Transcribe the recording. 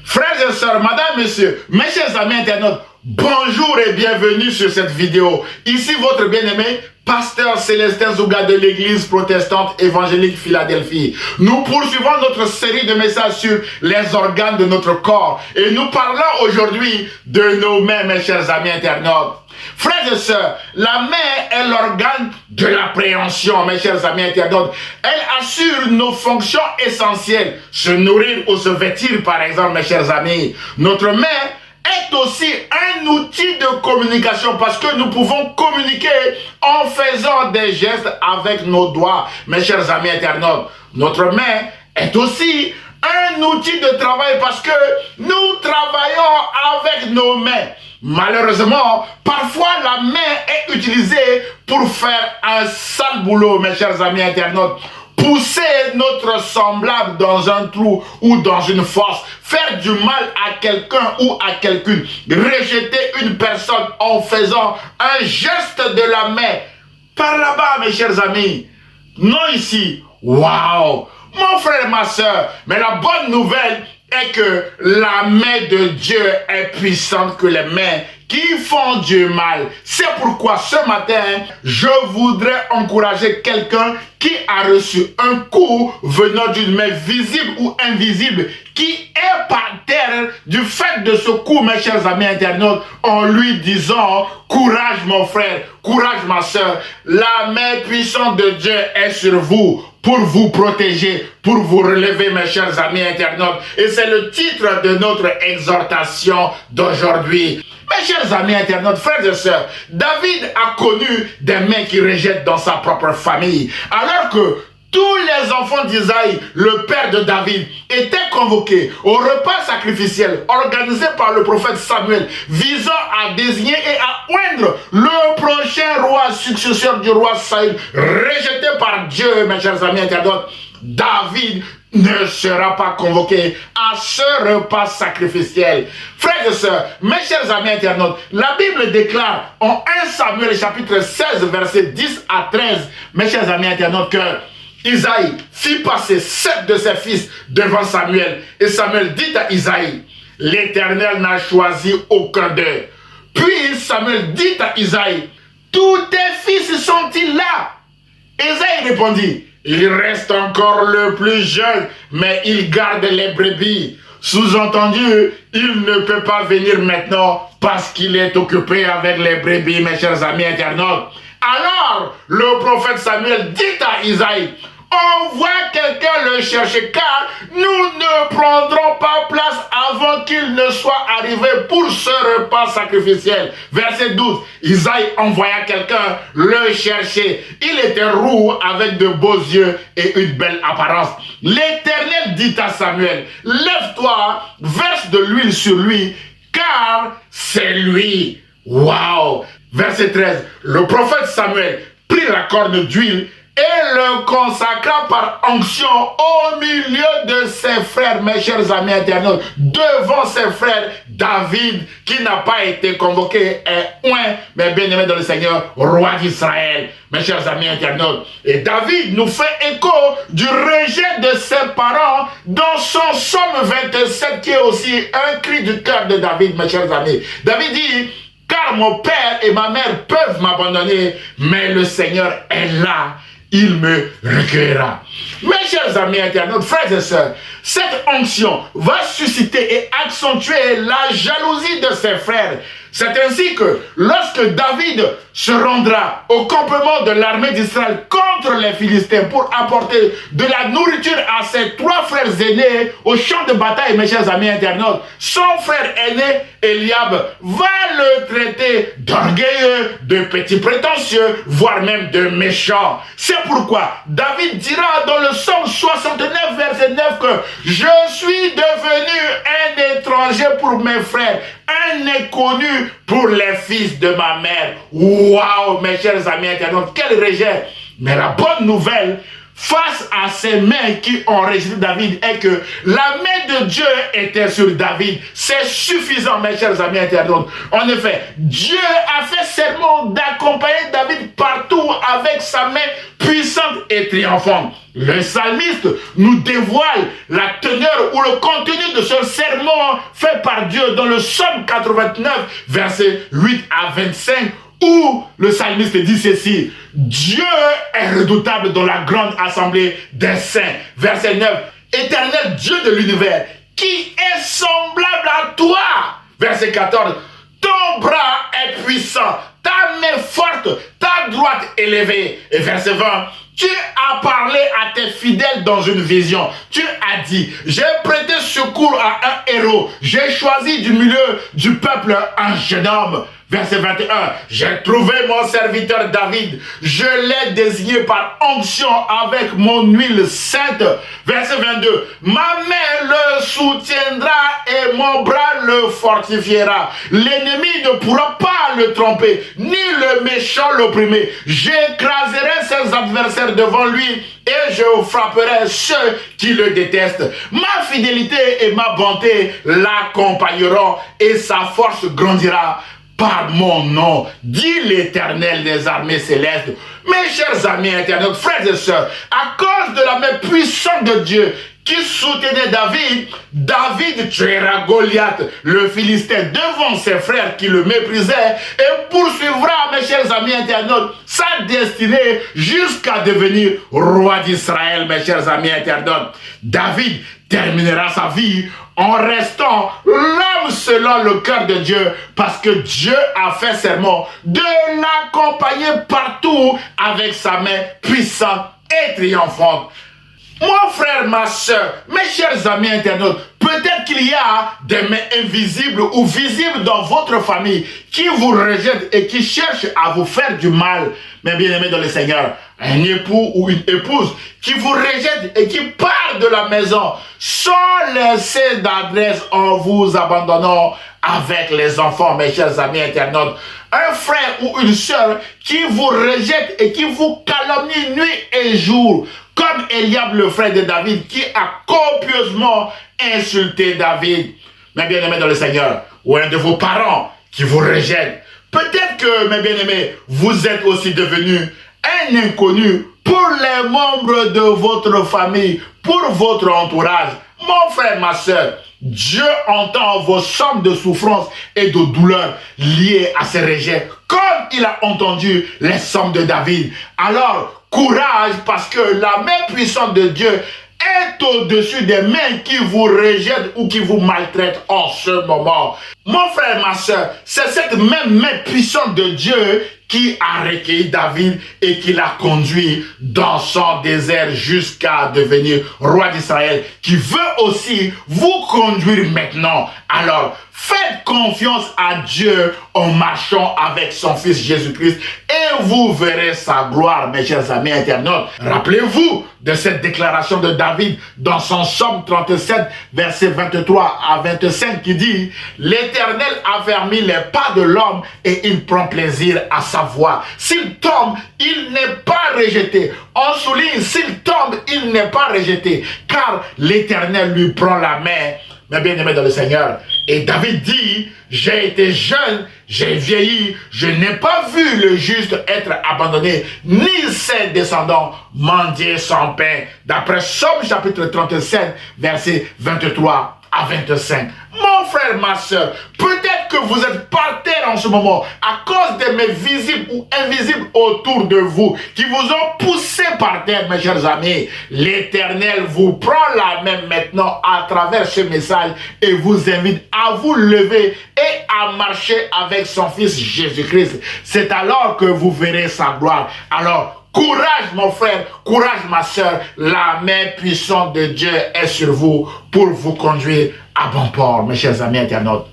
Frères et sœurs, madame, monsieur, mes chers amis internautes, bonjour et bienvenue sur cette vidéo. Ici votre bien-aimé, pasteur Célestin Zouga de l'église protestante évangélique Philadelphie. Nous poursuivons notre série de messages sur les organes de notre corps. Et nous parlons aujourd'hui de nos mains, mes chers amis internautes. Frères et sœurs, la main est l'organe de l'appréhension, mes chers amis internautes. Elle assure nos fonctions essentielles, se nourrir ou se vêtir par exemple, mes chers amis. Notre main est aussi un outil de communication parce que nous pouvons communiquer en faisant des gestes avec nos doigts, mes chers amis internautes. Notre main est aussi un outil de travail parce que nous travaillons avec nos mains. Malheureusement, parfois la main est utilisée pour faire un sale boulot, mes chers amis internautes. Pousser notre semblable dans un trou ou dans une fosse, faire du mal à quelqu'un ou à quelqu'une, rejeter une personne en faisant un geste de la main. Par là-bas, mes chers amis, non ici. Waouh! Mon frère et ma soeur, mais la bonne nouvelle est que la main de Dieu est puissante que les mains qui font du mal. C'est pourquoi ce matin, je voudrais encourager quelqu'un qui a reçu un coup venant d'une main visible ou invisible, qui est par terre du fait de ce coup, mes chers amis internautes, en lui disant, courage mon frère, courage ma soeur, la main puissante de Dieu est sur vous, pour vous protéger, pour vous relever, mes chers amis internautes. Et c'est le titre de notre exhortation d'aujourd'hui. Mes chers amis internautes, frères et sœurs, David a connu des mains qui rejettent dans sa propre famille. Alors que tous les enfants d'Isaïe, le père de David, étaient convoqués au repas sacrificiel organisé par le prophète Samuel, visant à désigner et à oindre le prochain roi successeur du roi Saül, rejeté par Dieu, mes chers amis internautes. David ne sera pas convoqué à ce repas sacrificiel. Frères et sœurs, mes chers amis internautes, la Bible déclare en 1 Samuel chapitre 16 verset 10 à 13, mes chers amis internautes, que Isaïe fit passer 7 de ses fils devant Samuel. Et Samuel dit à Isaïe, l'Éternel n'a choisi aucun d'eux. Puis Samuel dit à Isaïe, tous tes fils sont-ils là? Isaïe répondit, il reste encore le plus jeune, mais il garde les brebis. Sous-entendu, il ne peut pas venir maintenant parce qu'il est occupé avec les brebis, mes chers amis internautes. Alors, le prophète Samuel dit à Isaïe, envoie quelqu'un le chercher, car nous ne prendrons pas place avant qu'il ne soit arrivé pour ce repas sacrificiel. Verset 12, Isaïe envoya quelqu'un le chercher. Il était roux avec de beaux yeux et une belle apparence. L'Éternel dit à Samuel, lève-toi, verse de l'huile sur lui, car c'est lui. Waouh! Verset 13, le prophète Samuel prit la corne d'huile et le consacra par onction au milieu de ses frères, mes chers amis internautes, devant ses frères. David, qui n'a pas été convoqué, est oint, mais bien aimé dans le Seigneur, roi d'Israël, mes chers amis internautes. Et David nous fait écho du rejet de ses parents dans son psaume 27, qui est aussi un cri du cœur de David, mes chers amis. David dit, car mon père et ma mère peuvent m'abandonner, mais le Seigneur est là. Il me recueillera. Mes chers amis internautes, frères et sœurs, cette onction va susciter et accentuer la jalousie de ses frères. C'est ainsi que lorsque David se rendra au campement de l'armée d'Israël contre les Philistins pour apporter de la nourriture à ses 3 frères aînés au champ de bataille, mes chers amis internautes, son frère aîné, Eliab, va le traiter d'orgueilleux, de petit prétentieux, voire même de méchant. C'est pourquoi David dira dans le psaume 69, verset 9, que je suis devenu un étranger pour mes frères, un inconnu pour les fils de ma mère. Waouh, mes chers amis internautes, quel rejet! Mais la bonne nouvelle, face à ces mains qui ont rejeté David est que la main de Dieu était sur David. C'est suffisant, mes chers amis internautes. En effet, Dieu a fait serment d'accompagner David partout avec sa main puissante et triomphante. Le psalmiste nous dévoile la teneur ou le contenu de ce serment fait par Dieu dans le psaume 89, versets 8 à 25, où le psalmiste dit ceci: Dieu est redoutable dans la grande assemblée des saints. Verset 9, éternel Dieu de l'univers, qui est semblable à toi. Verset 14, ton bras est puissant, ta main forte, ta droite élevée. Et verset 20, tu as parlé à tes fidèles dans une vision. Tu as dit, j'ai prêté secours à un héros. J'ai choisi du milieu du peuple un jeune homme. Verset 21, j'ai trouvé mon serviteur David. Je l'ai désigné par onction avec mon huile sainte. Verset 22, ma main le soutiendra et mon bras le fortifiera. L'ennemi ne pourra pas le tromper, ni le méchant l'opprimer. J'écraserai ses adversaires devant lui et je frapperai ceux qui le détestent. Ma fidélité et ma bonté l'accompagneront et sa force grandira par mon nom, dit l'Éternel des armées célestes. Mes chers amis internautes, frères et sœurs, à cause de la main puissante de Dieu qui soutenait David, David tuera Goliath, le Philistin, devant ses frères qui le méprisaient et poursuivra, mes chers amis internautes, sa destinée jusqu'à devenir roi d'Israël, mes chers amis internautes. David terminera sa vie en restant l'homme selon le cœur de Dieu, parce que Dieu a fait serment de l'accompagner partout avec sa main puissante et triomphante. Mon frère, ma soeur, mes chers amis internautes, peut-être qu'il y a des mains invisibles ou visibles dans votre famille qui vous rejettent et qui cherchent à vous faire du mal. Mais bien aimés dans le Seigneur, un époux ou une épouse qui vous rejette et qui part de la maison sans laisser d'adresse en vous abandonnant avec les enfants, mes chers amis internautes. Un frère ou une sœur qui vous rejette et qui vous calomnie nuit et jour, comme Eliab, le frère de David, qui a copieusement insulté David. Mes bien-aimés dans le Seigneur, ou un de vos parents qui vous rejette. Peut-être que, mes bien-aimés, vous êtes aussi devenu un inconnu pour les membres de votre famille, pour votre entourage. Mon frère, ma soeur, Dieu entend vos sommes de souffrance et de douleur liées à ces rejets, comme il a entendu les sommes de David. Alors, courage, parce que la main puissante de Dieu est au-dessus des mains qui vous rejettent ou qui vous maltraitent en ce moment. Mon frère, ma soeur, c'est cette même main puissante de Dieu qui a recueilli David et qui l'a conduit dans son désert jusqu'à devenir roi d'Israël, qui veut aussi vous conduire maintenant. Alors, faites confiance à Dieu en marchant avec son Fils Jésus-Christ et vous verrez sa gloire, mes chers amis internautes. Rappelez-vous de cette déclaration de David dans son psaume 37, versets 23 à 25 qui dit « L'Éternel a fermé les pas de l'homme et il prend plaisir à sa voix. S'il tombe, il n'est pas rejeté. » On souligne, s'il tombe, il n'est pas rejeté, car l'Éternel lui prend la main. Mais bien aimé dans le Seigneur. Et David dit, j'ai été jeune, j'ai vieilli, je n'ai pas vu le juste être abandonné, ni ses descendants mendier son pain. D'après Somme chapitre 37, versets 23 à 25. Mon frère, ma soeur, peut-être que vous êtes par terre en ce moment à cause des mains visibles ou invisibles autour de vous qui vous ont poussé par terre, mes chers amis. L'Éternel vous prend la main maintenant à travers ce message et vous invite à vous lever et à marcher avec son Fils Jésus-Christ. C'est alors que vous verrez sa gloire. Alors, courage mon frère, courage ma soeur, la main puissante de Dieu est sur vous pour vous conduire à bon port, mes chers amis internautes.